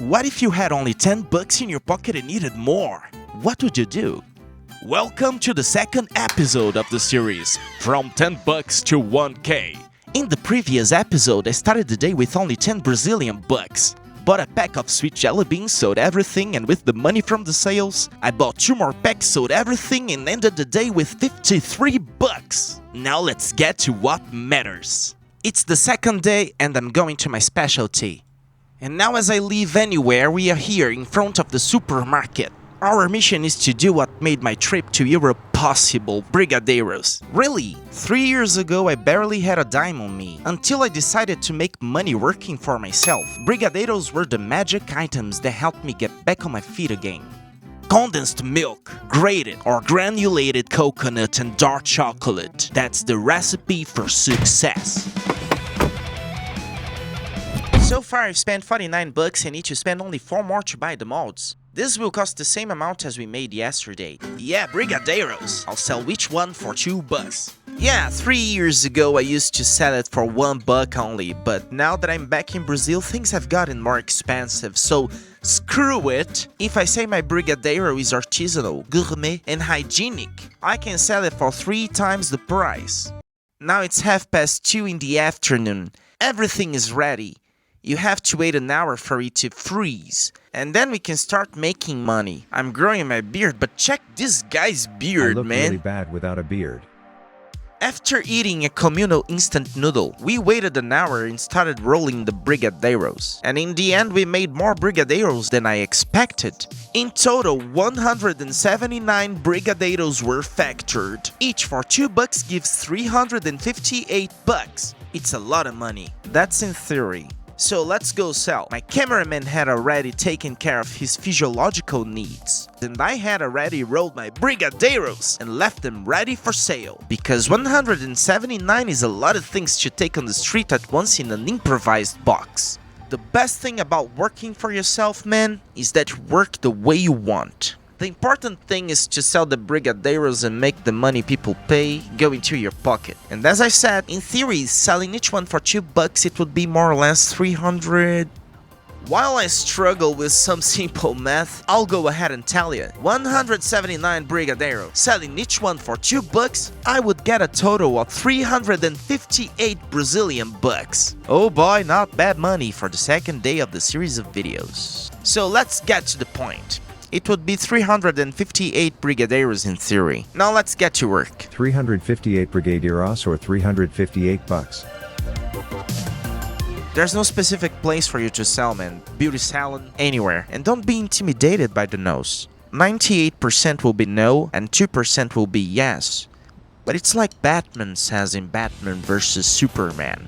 What if you had only 10 bucks in your pocket and needed more? What would you do? Welcome to the second episode of the series, From 10 Bucks to 1K. In the previous episode, I started the day with only 10 Brazilian bucks. Bought a pack of sweet jelly beans, sold everything, and with the money from the sales, I bought 2 more packs, sold everything, and ended the day with 53 bucks. Now let's get to what matters. It's the second day and I'm going to my specialty. And now as I leave anywhere, we are here in front of the supermarket. Our mission is to do what made my trip to Europe possible, Brigadeiros. Really, 3 years ago I barely had a dime on me, until I decided to make money working for myself. Brigadeiros were the magic items that helped me get back on my feet again. Condensed milk, grated or granulated coconut and dark chocolate. That's the recipe for success. So far I've spent 49 bucks and need to spend only 4 more to buy the molds. This will cost the same amount as we made yesterday. Yeah, Brigadeiros. I'll sell each one for 2 bucks. Yeah, 3 years ago I used to sell it for 1 buck only, but now that I'm back in Brazil, things have gotten more expensive, so screw it. If I say my Brigadeiro is artisanal, gourmet, and hygienic, I can sell it for 3 times the price. Now it's 2:30 in the afternoon. Everything is ready. You have to wait an hour for it to freeze, and then we can start making money. I'm growing my beard, but check this guy's beard, I look man. really bad without a beard. After eating a communal instant noodle, we waited an hour and started rolling the Brigadeiros. And in the end, we made more Brigadeiros than I expected. In total, 179 Brigadeiros were factored. Each for 2 bucks gives 358 bucks. It's a lot of money. That's in theory. So let's go sell. My cameraman had already taken care of his physiological needs, and I had already rolled my Brigadeiros and left them ready for sale. Because 179 is a lot of things to take on the street at once in an improvised box. The best thing about working for yourself, man, is that you work the way you want. The important thing is to sell the Brigadeiros and make the money people pay go into your pocket. And as I said, in theory, selling each one for 2 bucks, it would be more or less 300. While I struggle with some simple math, I'll go ahead and tell you. 179 Brigadeiros, selling each one for 2 bucks, I would get a total of 358 Brazilian bucks. Oh boy, not bad money for the second day of the series of videos. So let's get to the point. It would be 358 Brigadeiros in theory. Now let's get to work. 358 Brigadeiros or 358 bucks. There's no specific place for you to sell, man. Beauty salon, anywhere. And don't be intimidated by the no's. 98% will be no and 2% will be yes. But it's like Batman says in Batman vs Superman.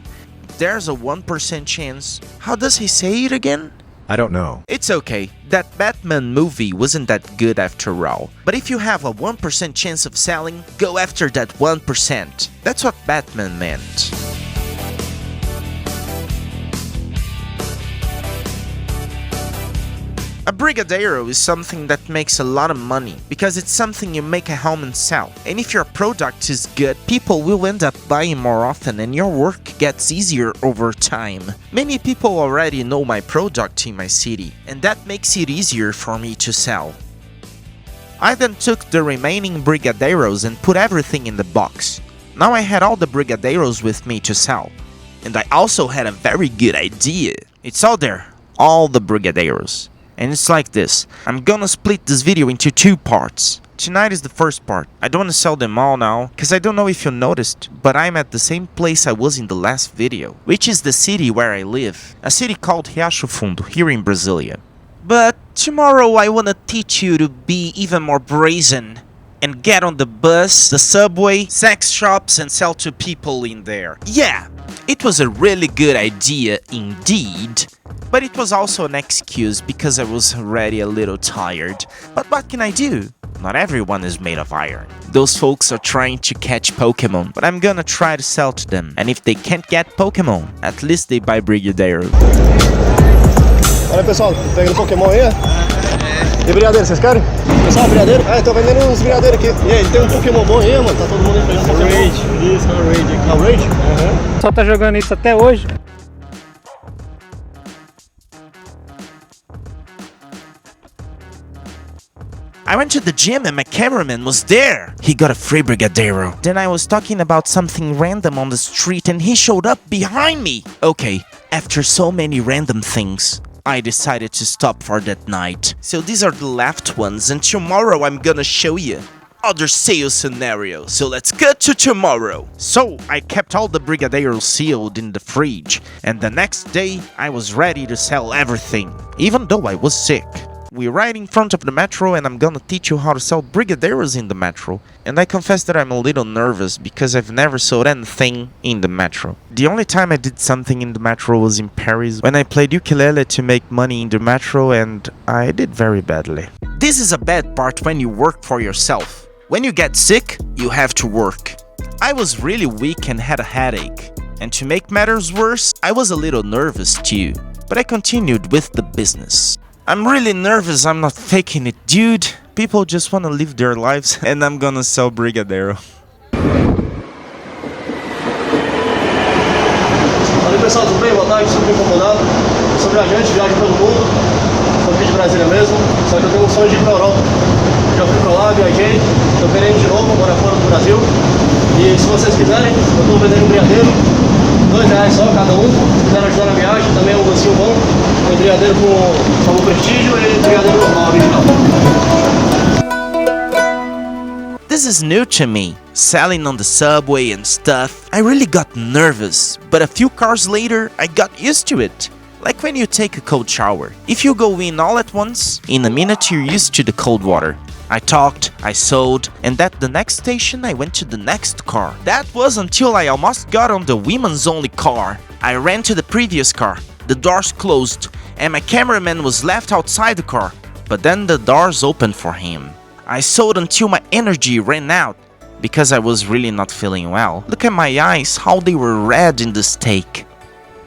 There's a 1% chance. How does he say it again? I don't know. It's okay, that Batman movie wasn't that good after all. But if you have a 1% chance of selling, go after that 1%. That's what Batman meant. A Brigadeiro is something that makes a lot of money, because it's something you make at home and sell. And if your product is good, people will end up buying more often and your work gets easier over time. Many people already know my product in my city, and that makes it easier for me to sell. I then took the remaining Brigadeiros and put everything in the box. Now I had all the Brigadeiros with me to sell. And I also had a very good idea. It's all there, all the Brigadeiros. And it's like this. I'm gonna split this video into 2 parts. Tonight is the first part. I don't wanna sell them all now, cause I don't know if you noticed, but I'm at the same place I was in the last video, which is the city where I live. A city called Riacho Fundo, here in Brasilia. But tomorrow I wanna teach you to be even more brazen and get on the bus, the subway, sex shops and sell to people in there. Yeah, it was a really good idea indeed. But it was also an excuse because I was already a little tired. But what can I do? Not everyone is made of iron. Those folks are trying to catch Pokemon, but I'm gonna try to sell to them. And if they can't get Pokemon, at least they buy Brigadeiro. Olha pessoal, pegando Pokémon aí. E brigadeiro, vocês querem? Pessoal, brigadeiro? Ah, eu tô vendendo uns brigadeiros aqui. E aí, tem um Pokémon bom aí, mano? Tá todo mundo aí pegando Pokémon. Rage, isso, é o Rage aqui. É o Rage? Aham. O pessoal tá jogando isso até hoje. I went to the gym and my cameraman was there. He got a free Brigadeiro. Then I was talking about something random on the street and he showed up behind me. Okay, after so many random things, I decided to stop for that night. So these are the left ones, and tomorrow I'm gonna show you other sales scenarios. So let's get to tomorrow. So I kept all the Brigadeiros sealed in the fridge, and the next day I was ready to sell everything, even though I was sick. We're right in front of the metro and I'm gonna teach you how to sell Brigadeiros in the metro. And I confess that I'm a little nervous because I've never sold anything in the metro. The only time I did something in the metro was in Paris when I played ukulele to make money in the metro, and I did very badly. This is a bad part when you work for yourself. When you get sick, you have to work. I was really weak and had a headache. And to make matters worse, I was a little nervous too. But I continued with the business. I'm really nervous, I'm not faking it, dude. People just wanna live their lives and I'm gonna sell Brigadeiro. Valeu pessoal, tudo bem? Boa tarde, super incomodado. Eu sou viajante, viajo pelo mundo. Sou aqui de Brasília mesmo, só que eu tenho um sonho de ir pra Europa. Já fui pra lá, viajei, tô querendo ir de novo, morar fora do Brasil. E se vocês quiserem, eu tô vendendo um brigadeiro, R$2 só cada um. Se quiserem ajudar na viagem, também é um docinho bom. Tem brigadeiro com sabor prestígio e brigadeiro normal, original. This is new to me, selling on the subway and stuff. I really got nervous, but a few cars later, I got used to it. Like when you take a cold shower. If you go in all at once, in a minute you're used to the cold water. I talked, I sold, and at the next station I went to the next car. That was until I almost got on the women's only car. I ran to the previous car, the doors closed, and my cameraman was left outside the car. But then the doors opened for him. I sold until my energy ran out, because I was really not feeling well. Look at my eyes, how they were red in the steak.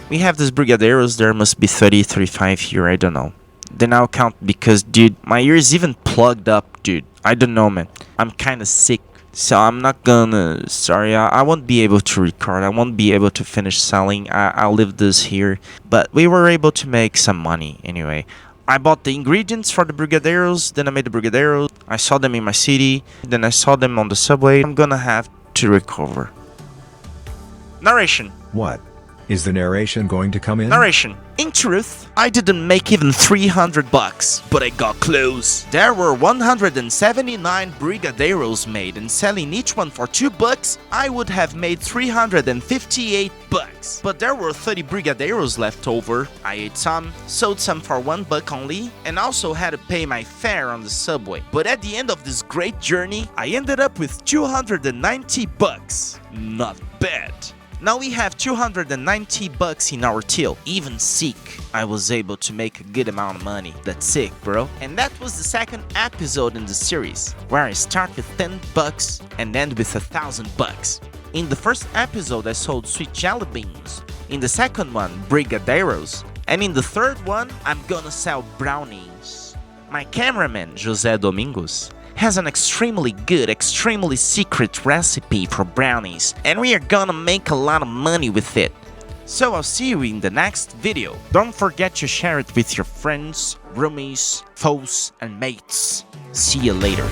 We have these Brigadeiros, there must be 30, 35 here, I don't know. Then I'll count because, dude, my ear's even plugged up, dude. I don't know, man. I'm kinda sick, so I'm not gonna... Sorry, I won't be able to record. I won't be able to finish selling. I'll leave this here. But we were able to make some money, anyway. I bought the ingredients for the Brigadeiros, then I made the Brigadeiros. I saw them in my city, then I saw them on the subway. I'm gonna have to recover. Narration. What? Is the narration going to come in? Narration. In truth, I didn't make even $300, but I got close. There were 179 Brigadeiros made, and selling each one for $2, I would have made $358. But there were 30 Brigadeiros left over. I ate some, sold some for $1 only, and also had to pay my fare on the subway. But at the end of this great journey, I ended up with $290. Not bad. Now we have $290 in our till. Even sick, I was able to make a good amount of money. That's sick, bro. And that was the second episode in the series, where I start with $10 and end with $1,000. In the first episode, I sold sweet jelly beans. In the second one, Brigadeiros. And in the third one, I'm gonna sell brownies. My cameraman, José Domingos, has an extremely good, extremely secret recipe for brownies, and we are gonna make a lot of money with it. So I'll see you in the next video. Don't forget to share it with your friends, roomies, foes, and mates. See you later.